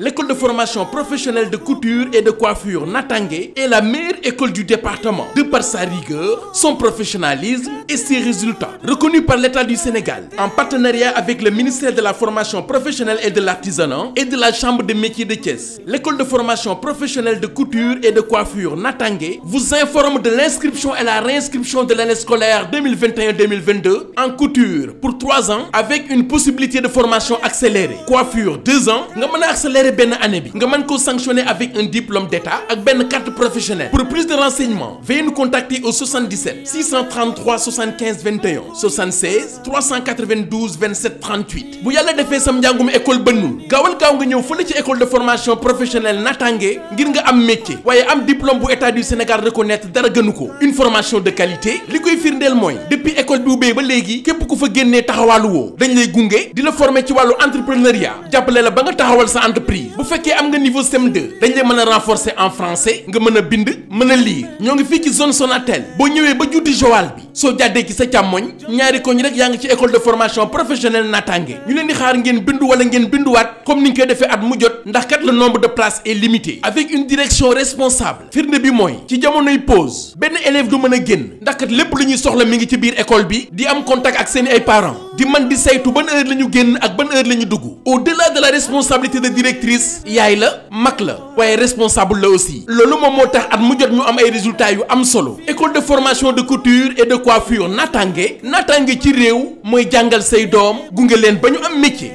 l'école de formation professionnelle de couture et de coiffure Natangué est la meilleure école du département de par sa rigueur, son professionnalisme et ses résultats. Reconnue par l'État du Sénégal en partenariat avec le ministère de la formation professionnelle et de l'artisanat et de la Chambre des métiers de Thiès, l'école de formation professionnelle de couture et de coiffure Natangué vous informe de l'inscription et la réinscription de l'année scolaire 2021-2022 en couture pour 3 ans avec une possibilité de formation accélérée. Coiffure 2 ans, nga mën a accélérer benn année bi nga mën ko sanctionner avec un diplôme d'état ak benn carte professionnelle. Pour plus de renseignements, veuillez nous contacter au 77 633 75 21 76 392 27 38. Bu yàlla defee sam njàngum école bënnul gaawal gaaw nga ñëw fële ci école de formation professionnelle Natangué ngir nga am métier waaye am diplôme bu état du Sénégal reconnaître dara gënu ko. Une formation de qualité li koy firndeel mooy depuis école bi ubbee ba léegi képp ku fa génnee taxawaalu woo dañ lay gunge di la former ci wàllu entrepreneuriat jàppale la ba nga taxawal sa entreprise. Bu fekkee am nga niveau CM2 dañ lay mën a renforcer en français nga mën a bind mën a lire. Ñoo ngi fii ci zone Sonatel boo ñëwee ba juuti Joal bi soo jàddee ci sa càmmoñ ñaari koñ rek yaa ngi ci école de formation professionnelle Natangué. Ñu leen di xaar ngeen bindu wala ngeen binduwaat comme ni ñu koy defee at mu jot ndax kat le nombre de places est limité avec une direction responsable. Firnde bi mooy ci jamonoy pause benn élève du mën a génn ndax kat lépp lu ñuy soxla mi ngi ci biir école bi di am contact ak seeni ay parents di man di saytu ban heure la ñu génn ak ban heure la ñu dugg. Au-delà de la responsabilité de directrice yaay la mag la waaye responsable la aussi. Loolu moom moo tax at mu jot ñu am ay résultats yu am solo. École de formation de couture et de coiffure Natangué ci réew mooy jàngal say doom gunge leen ba ñu am métier.